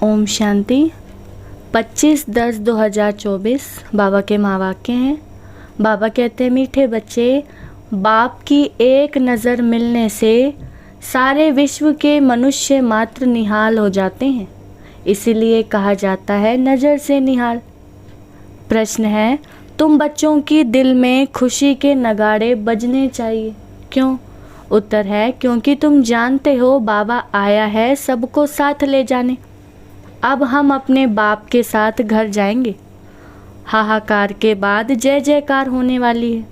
ओम शांति। 25/10/2024 बाबा के महावाक्य हैं। बाबा कहते हैं, मीठे बच्चे, बाप की एक नज़र मिलने से सारे विश्व के मनुष्य मात्र निहाल हो जाते हैं। इसीलिए कहा जाता है नज़र से निहाल। प्रश्न है, तुम बच्चों की दिल में खुशी के नगाड़े बजने चाहिए। क्यों? उत्तर है, क्योंकि तुम जानते हो बाबा आया है सबको साथ ले जाने। अब हम अपने बाप के साथ घर जाएंगे। हाहाकार के बाद जय जयकार होने वाली है।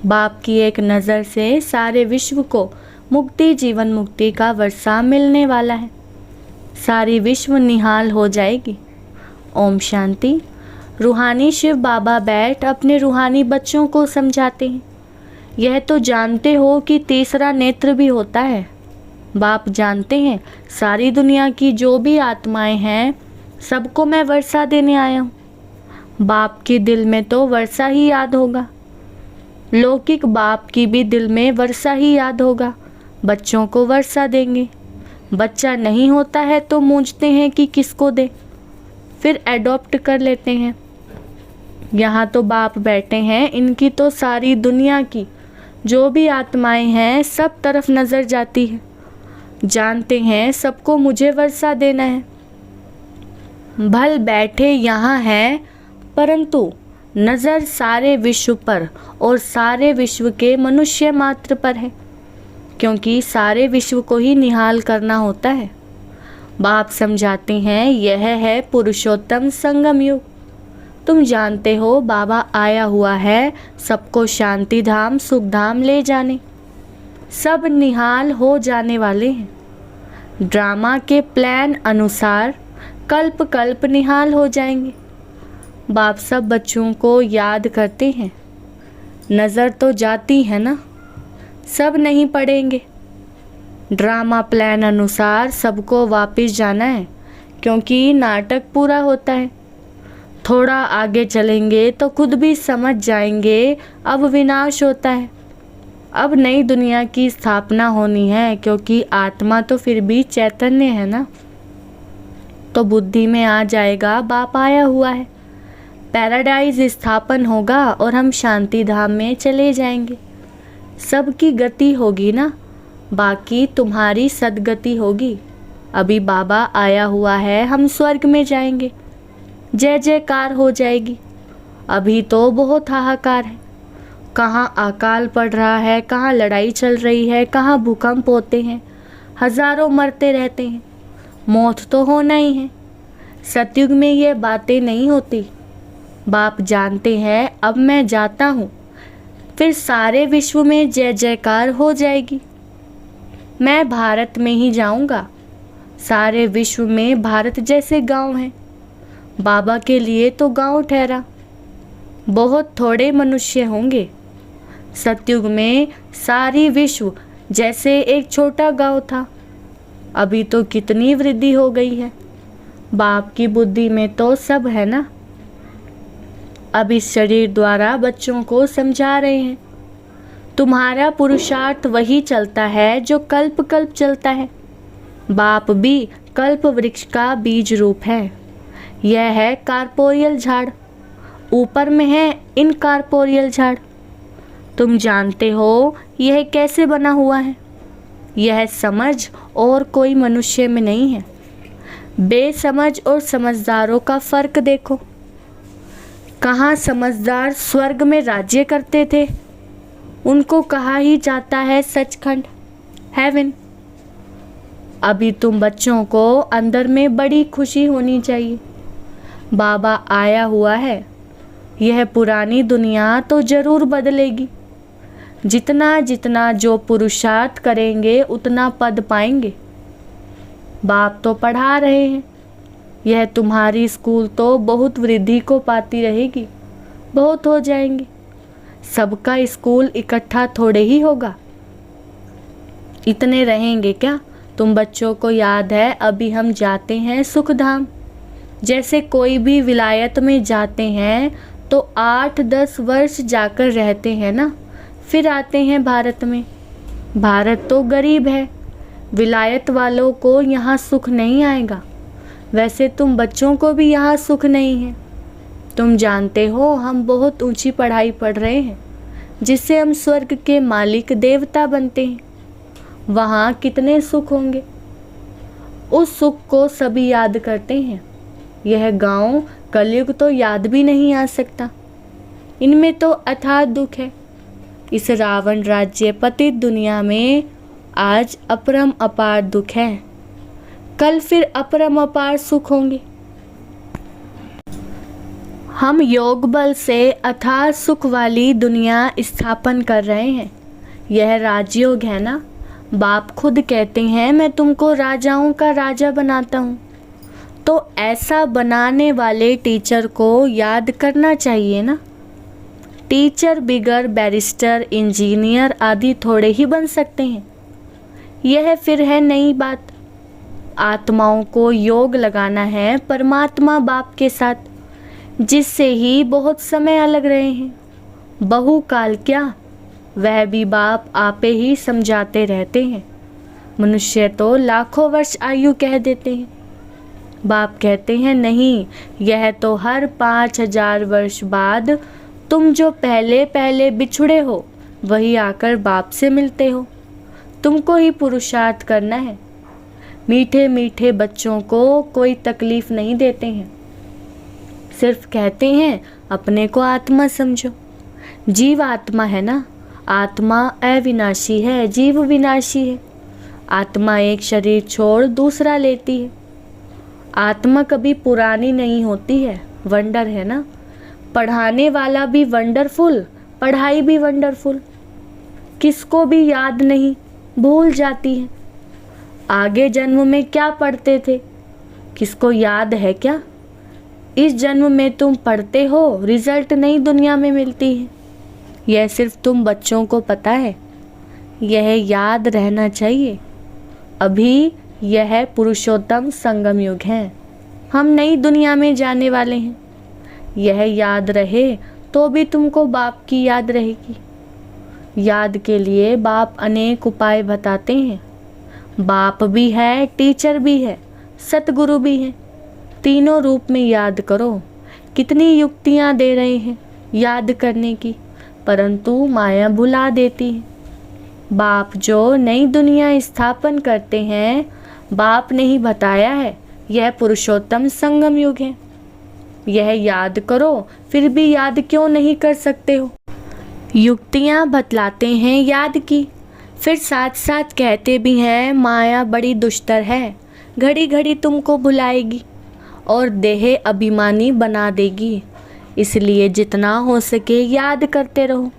बाप की एक नज़र से सारे विश्व को मुक्ति, जीवन मुक्ति का वर्षा मिलने वाला है। सारी विश्व निहाल हो जाएगी। ओम शांति। रूहानी शिव बाबा बैठ अपने रूहानी बच्चों को समझाते हैं, यह तो जानते हो कि तीसरा नेत्र भी होता है। बाप जानते हैं सारी दुनिया की जो भी आत्माएं हैं सबको मैं वर्षा देने आया हूँ। बाप की दिल में तो वर्षा ही याद होगा। लौकिक बाप की भी दिल में वर्षा ही याद होगा। बच्चों को वर्षा देंगे। बच्चा नहीं होता है तो मूंझते हैं कि किसको दे, फिर एडॉप्ट कर लेते हैं। यहाँ तो बाप बैठे हैं, इनकी तो सारी दुनिया की जो भी आत्माएं हैं सब तरफ नज़र जाती है। जानते हैं सबको मुझे वर्षा देना है। भल बैठे यहाँ हैं, परंतु नज़र सारे विश्व पर और सारे विश्व के मनुष्य मात्र पर है, क्योंकि सारे विश्व को ही निहाल करना होता है। बाप समझाते हैं, यह है पुरुषोत्तम संगम युग। तुम जानते हो बाबा आया हुआ है सबको शांति धाम, सुख धाम ले जाने। सब निहाल हो जाने वाले हैं। ड्रामा के प्लान अनुसार कल्प कल्प निहाल हो जाएंगे। बाप सब बच्चों को याद करते हैं। नज़र तो जाती है ना, सब नहीं पढ़ेंगे। ड्रामा प्लान अनुसार सबको वापस जाना है, क्योंकि नाटक पूरा होता है। थोड़ा आगे चलेंगे तो खुद भी समझ जाएंगे अब विनाश होता है। अब नई दुनिया की स्थापना होनी है, क्योंकि आत्मा तो फिर भी चैतन्य है ना। तो बुद्धि में आ जाएगा बाप आया हुआ है। पैराडाइज स्थापन होगा और हम शांति धाम में चले जाएंगे। सबकी गति होगी ना, बाकी तुम्हारी सदगति होगी। अभी बाबा आया हुआ है, हम स्वर्ग में जाएंगे। जय जयकार हो जाएगी। अभी तो बहुत हाहाकार है। कहाँ अकाल पड़ रहा है, कहाँ लड़ाई चल रही है, कहाँ भूकंप होते हैं, हजारों मरते रहते हैं। मौत तो होना ही है। सतयुग में ये बातें नहीं होती। बाप जानते हैं अब मैं जाता हूँ, फिर सारे विश्व में जय जयकार हो जाएगी। मैं भारत में ही जाऊँगा। सारे विश्व में भारत जैसे गांव हैं। बाबा के लिए तो गांव ठहरा। बहुत थोड़े मनुष्य होंगे। सतयुग में सारी विश्व जैसे एक छोटा गांव था। अभी तो कितनी वृद्धि हो गई है। बाप की बुद्धि में तो सब है ना। अब इस शरीर द्वारा बच्चों को समझा रहे हैं, तुम्हारा पुरुषार्थ वही चलता है जो कल्प कल्प चलता है। बाप भी कल्प वृक्ष का बीज रूप है। यह है कार्पोरियल झाड़। ऊपर में है इनकार्पोरियल झाड़। तुम जानते हो यह कैसे बना हुआ है। यह समझ और कोई मनुष्य में नहीं है। बेसमझ और समझदारों का फर्क देखो। कहाँ समझदार स्वर्ग में राज्य करते थे, उनको कहा ही जाता है सचखंड, हेवन। अभी तुम बच्चों को अंदर में बड़ी खुशी होनी चाहिए। बाबा आया हुआ है। यह पुरानी दुनिया तो जरूर बदलेगी। जितना जितना जो पुरुषार्थ करेंगे उतना पद पाएंगे। बाप तो पढ़ा रहे हैं। यह तुम्हारी स्कूल तो बहुत वृद्धि को पाती रहेगी। बहुत हो जाएंगे। सबका स्कूल इकट्ठा थोड़े ही होगा। इतने रहेंगे क्या? तुम बच्चों को याद है अभी हम जाते हैं सुख धाम। जैसे कोई भी विलायत में जाते हैं तो 8-10 वर्ष जाकर रहते हैं ना, फिर आते हैं भारत में। भारत तो गरीब है। विलायत वालों को यहाँ सुख नहीं आएगा। वैसे तुम बच्चों को भी यहाँ सुख नहीं है। तुम जानते हो हम बहुत ऊंची पढ़ाई पढ़ रहे हैं जिससे हम स्वर्ग के मालिक देवता बनते हैं। वहाँ कितने सुख होंगे। उस सुख को सभी याद करते हैं। यह गांव कलयुग तो याद भी नहीं आ सकता। इनमें तो अथाह दुख है। इस रावण राज्य पतित दुनिया में आज अपरम अपार दुख है, कल फिर अपरम अपार सुख होंगे। हम योग बल से अथाह सुख वाली दुनिया स्थापन कर रहे हैं। यह राजयोग है ना। बाप खुद कहते हैं मैं तुमको राजाओं का राजा बनाता हूँ। तो ऐसा बनाने वाले टीचर को याद करना चाहिए ना। टीचर बिगर बैरिस्टर, इंजीनियर आदि थोड़े ही बन सकते हैं। यह फिर है नई बात। आत्माओं को योग लगाना है परमात्मा बाप के साथ, जिससे ही बहुत समय अलग रहे हैं। बहुकाल क्या, वह भी बाप आपे ही समझाते रहते हैं। मनुष्य तो लाखों वर्ष आयु कह देते हैं। बाप कहते हैं नहीं, यह तो हर 5000 वर्ष बाद तुम जो पहले पहले बिछुड़े हो वही आकर बाप से मिलते हो। तुमको ही पुरुषार्थ करना है। मीठे मीठे बच्चों को कोई तकलीफ नहीं देते हैं, सिर्फ कहते हैं अपने को आत्मा समझो। जीव आत्मा है ना। आत्मा अविनाशी है, जीव विनाशी है। आत्मा एक शरीर छोड़ दूसरा लेती है। आत्मा कभी पुरानी नहीं होती है। वंडर है ना। पढ़ाने वाला भी वंडरफुल, पढ़ाई भी वंडरफुल। किसको भी याद नहीं, भूल जाती है। आगे जन्म में क्या पढ़ते थे, किसको याद है क्या? इस जन्म में तुम पढ़ते हो, रिजल्ट नई दुनिया में मिलती है। यह सिर्फ तुम बच्चों को पता है। यह याद रहना चाहिए। अभी यह पुरुषोत्तम संगम युग है। हम नई दुनिया में जाने वाले हैं। यह याद रहे तो भी तुमको बाप की याद रहेगी। याद के लिए बाप अनेक उपाय बताते हैं। बाप भी है, टीचर भी है, सतगुरु भी है। तीनों रूप में याद करो। कितनी युक्तियाँ दे रहे हैं याद करने की, परंतु माया भुला देती है। बाप जो नई दुनिया स्थापन करते हैं, बाप ने ही बताया है यह पुरुषोत्तम संगम युग है। यह याद करो, फिर भी याद क्यों नहीं कर सकते हो? युक्तियाँ बतलाते हैं याद की, फिर साथ साथ कहते भी हैं माया बड़ी दुष्टर है, घड़ी घड़ी तुमको भुलाएगी और देह अभिमानी बना देगी। इसलिए जितना हो सके याद करते रहो।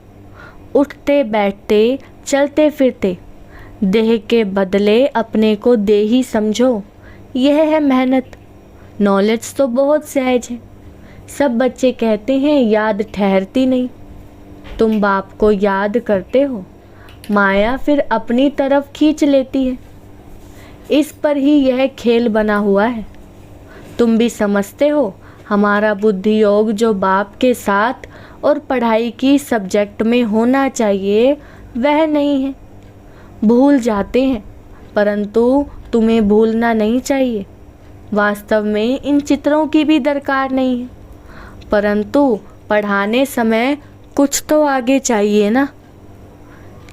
उठते बैठते चलते फिरते देह के बदले अपने को देही समझो। यह है मेहनत। नॉलेज तो बहुत सहज है। सब बच्चे कहते हैं याद ठहरती नहीं। तुम बाप को याद करते हो, माया फिर अपनी तरफ खींच लेती है। इस पर ही यह खेल बना हुआ है। तुम भी समझते हो हमारा बुद्धि योग जो बाप के साथ और पढ़ाई की सब्जेक्ट में होना चाहिए वह नहीं है। भूल जाते हैं, परंतु तुम्हें भूलना नहीं चाहिए। वास्तव में इन चित्रों की भी दरकार नहीं है, परंतु पढ़ाने समय कुछ तो आगे चाहिए ना।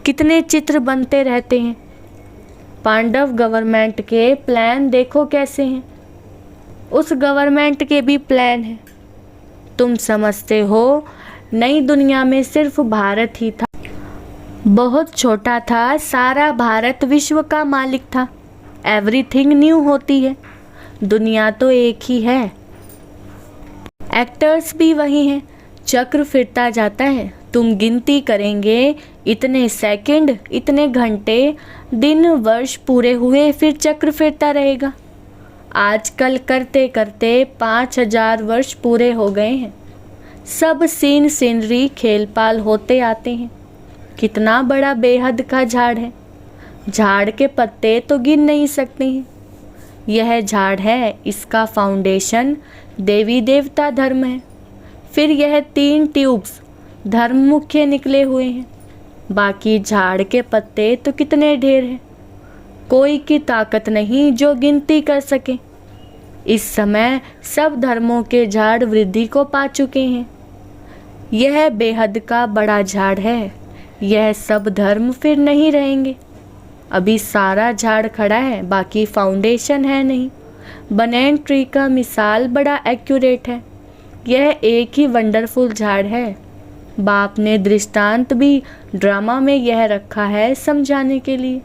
कितने चित्र बनते रहते हैं। पांडव गवर्नमेंट के प्लान देखो कैसे हैं। उस गवर्नमेंट के भी प्लान हैं। तुम समझते हो नई दुनिया में सिर्फ भारत ही था। बहुत छोटा था, सारा भारत विश्व का मालिक था। एवरीथिंग न्यू होती है। दुनिया तो एक ही है, एक्टर्स भी वही हैं। चक्र फिरता जाता है। तुम गिनती करेंगे इतने सेकंड, इतने घंटे, दिन, वर्ष पूरे हुए, फिर चक्र फिरता रहेगा। आजकल करते करते 5000 वर्ष पूरे हो गए हैं। सब सीन सीनरी खेलपाल होते आते हैं। कितना बड़ा बेहद का झाड़ है। झाड़ के पत्ते तो गिन नहीं सकते हैं। यह झाड़ है, इसका फाउंडेशन देवी देवता धर्म है। फिर यह 3 ट्यूब्स धर्म मुख्य निकले हुए हैं। बाकी झाड़ के पत्ते तो कितने ढेर हैं। कोई की ताकत नहीं जो गिनती कर सके। इस समय सब धर्मों के झाड़ वृद्धि को पा चुके हैं। यह बेहद का बड़ा झाड़ है। यह सब धर्म फिर नहीं रहेंगे। अभी सारा झाड़ खड़ा है, बाकी फाउंडेशन है नहीं। बनैन ट्री का मिसाल बड़ा एक्यूरेट है। यह एक ही वंडरफुल झाड़ है। बाप ने दृष्टांत भी ड्रामा में यह रखा है समझाने के लिए।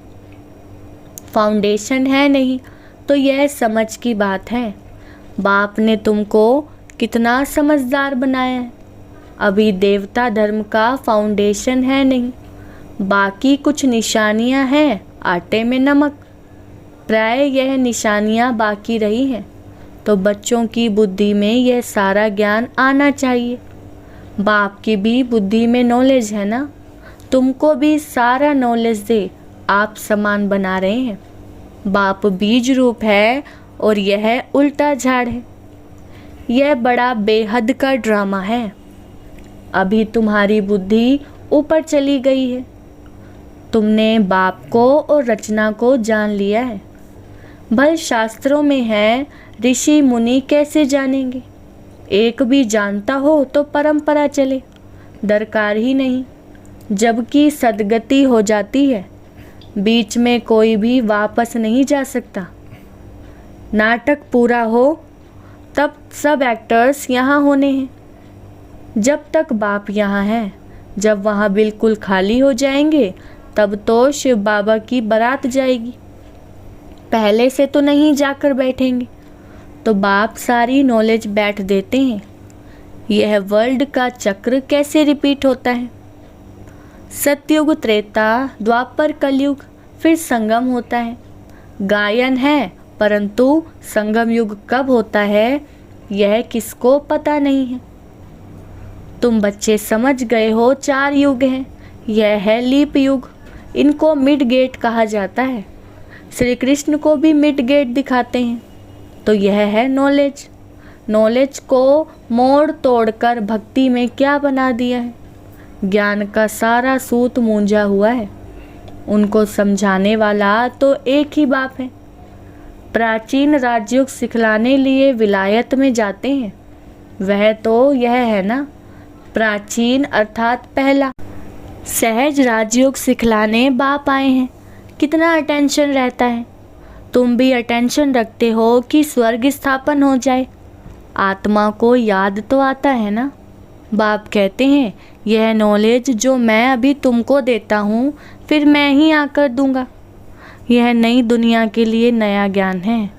फाउंडेशन है नहीं तो यह समझ की बात है। बाप ने तुमको कितना समझदार बनाया है। अभी देवता धर्म का फाउंडेशन है नहीं, बाकी कुछ निशानियां हैं आटे में नमक। प्राय यह निशानियां बाकी रही हैं, तो बच्चों की बुद्धि में यह सारा ज्ञान आना चाहिए। बाप की भी बुद्धि में नॉलेज है ना, तुमको भी सारा नॉलेज दे। आप समान बना रहे हैं। बाप बीज रूप है और यह उल्टा झाड़ है। यह बड़ा बेहद का ड्रामा है। अभी तुम्हारी बुद्धि ऊपर चली गई है। तुमने बाप को और रचना को जान लिया है। भल शास्त्रों में है, ऋषि मुनि कैसे जानेंगे। एक भी जानता हो तो परंपरा चले, दरकार ही नहीं। जबकि सदगति हो जाती है, बीच में कोई भी वापस नहीं जा सकता। नाटक पूरा हो तब सब एक्टर्स यहाँ होने हैं। जब तक बाप यहाँ है, जब वहाँ बिल्कुल खाली हो जाएंगे तब तो शिव बाबा की बारात जाएगी। पहले से तो नहीं जाकर बैठेंगे, तो बाप सारी नॉलेज बैठ देते हैं। यह वर्ल्ड का चक्र कैसे रिपीट होता है। सतयुग, त्रेता, द्वापर, कलयुग, फिर संगम होता है। गायन है, परंतु संगम युग कब होता है यह किसको पता नहीं है। तुम बच्चे समझ गए हो 4 युग हैं। यह है लीप युग। इनको मिड गेट कहा जाता है। श्री कृष्ण को भी मिड गेट दिखाते हैं। तो यह है नॉलेज। नॉलेज को मोड़ तोड़कर भक्ति में क्या बना दिया है। ज्ञान का सारा सूत मूंझा हुआ है। उनको समझाने वाला तो एक ही बाप है। प्राचीन राजयोग सिखलाने लिए विलायत में जाते हैं। वह तो यह है ना, प्राचीन अर्थात पहला। सहज राजयोग सिखलाने बाप आए हैं। कितना अटेंशन रहता है। तुम भी अटेंशन रखते हो कि स्वर्ग स्थापन हो जाए। आत्मा को याद तो आता है ना। बाप कहते हैं यह नॉलेज जो मैं अभी तुमको देता हूँ फिर मैं ही आकर दूंगा। यह नई दुनिया के लिए नया ज्ञान है।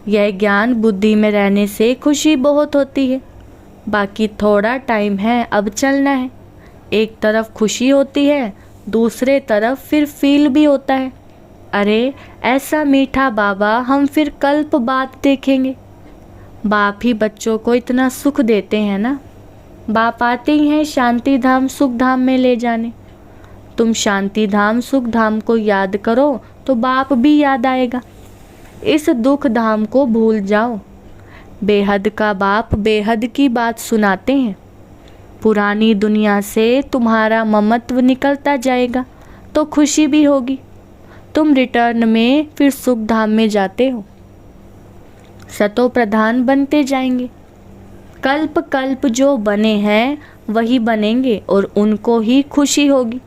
यह ज्ञान बुद्धि में रहने से खुशी बहुत होती है। बाकी थोड़ा टाइम है, अब चलना है। एक तरफ खुशी होती है, दूसरे तरफ फिर फील भी होता है। अरे ऐसा मीठा बाबा हम फिर कल्प बाद देखेंगे। बाप ही बच्चों को इतना सुख देते हैं ना। बाप आते ही हैं शांति धाम सुख धाम में ले जाने। तुम शांति धाम सुख धाम को याद करो तो बाप भी याद आएगा। इस दुख धाम को भूल जाओ। बेहद का बाप बेहद की बात सुनाते हैं। पुरानी दुनिया से तुम्हारा ममत्व निकलता जाएगा तो खुशी भी होगी। तुम रिटर्न में फिर सुख धाम में जाते हो। सतो प्रधान बनते जाएंगे। कल्प कल्प जो बने हैं वही बनेंगे और उनको ही खुशी होगी।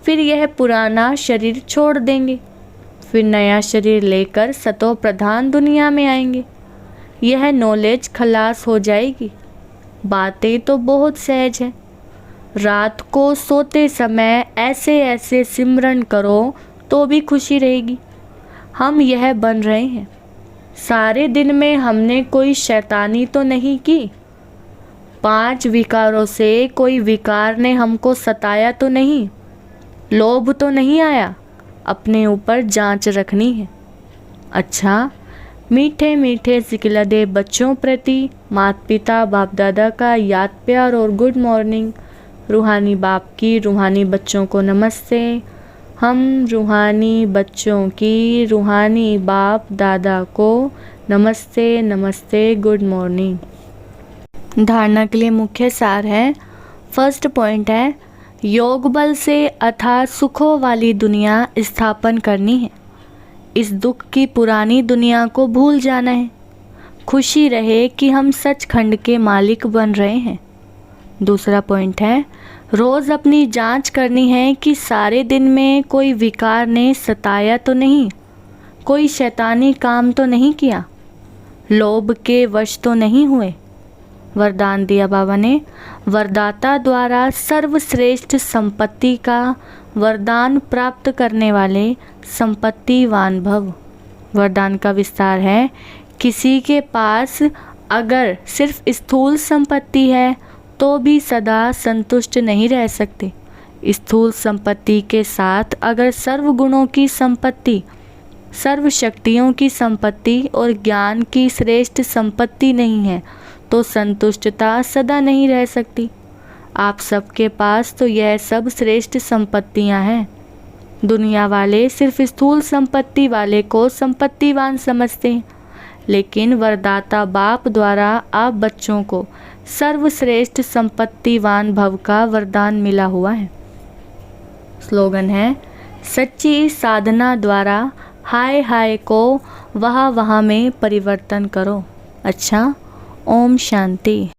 फिर यह पुराना शरीर छोड़ देंगे, फिर नया शरीर लेकर सतो प्रधान दुनिया में आएंगे। यह नॉलेज खलास हो जाएगी। बातें तो बहुत सहज है। रात को सोते समय ऐसे ऐसे सिमरन करो तो भी खुशी रहेगी। हम यह बन रहे हैं। सारे दिन में हमने कोई शैतानी तो नहीं की। 5 विकारों से कोई विकार ने हमको सताया तो नहीं। लोभ तो नहीं आया। अपने ऊपर जांच रखनी है। अच्छा, मीठे मीठे सिकलदे बच्चों प्रति माता पिता बाप दादा का याद प्यार और गुड मॉर्निंग। रूहानी बाप की रूहानी बच्चों को नमस्ते। हम रूहानी बच्चों की रूहानी बाप दादा को नमस्ते नमस्ते गुड मॉर्निंग। धारणा के लिए मुख्य सार है। फर्स्ट पॉइंट है योग बल से अर्थात सुखों वाली दुनिया स्थापन करनी है। इस दुख की पुरानी दुनिया को भूल जाना है। खुशी रहे कि हम सचखंड के मालिक बन रहे हैं। दूसरा पॉइंट है, रोज़ अपनी जांच करनी है कि सारे दिन में कोई विकार ने सताया तो नहीं, कोई शैतानी काम तो नहीं किया, लोभ के वश तो नहीं हुए। वरदान दिया बाबा ने, वरदाता द्वारा सर्वश्रेष्ठ संपत्ति का वरदान प्राप्त करने वाले संपत्तिवान भव। वरदान का विस्तार है, किसी के पास अगर सिर्फ स्थूल संपत्ति है तो भी सदा संतुष्ट नहीं रह सकते। स्थूल संपत्ति के साथ अगर सर्व गुणों की संपत्ति, सर्व शक्तियों की संपत्ति और ज्ञान की श्रेष्ठ संपत्ति नहीं है तो संतुष्टता सदा नहीं रह सकती। आप सबके पास तो यह सब श्रेष्ठ संपत्तियां हैं। दुनिया वाले सिर्फ स्थूल संपत्ति वाले को संपत्तिवान समझते हैं, लेकिन वरदाता बाप द्वारा आप बच्चों को सर्वश्रेष्ठ संपत्तिवान भव का वरदान मिला हुआ है। स्लोगन है, सच्ची साधना द्वारा हाय हाय को वहाँ वहाँ में परिवर्तन करो। अच्छा, ओम शांति।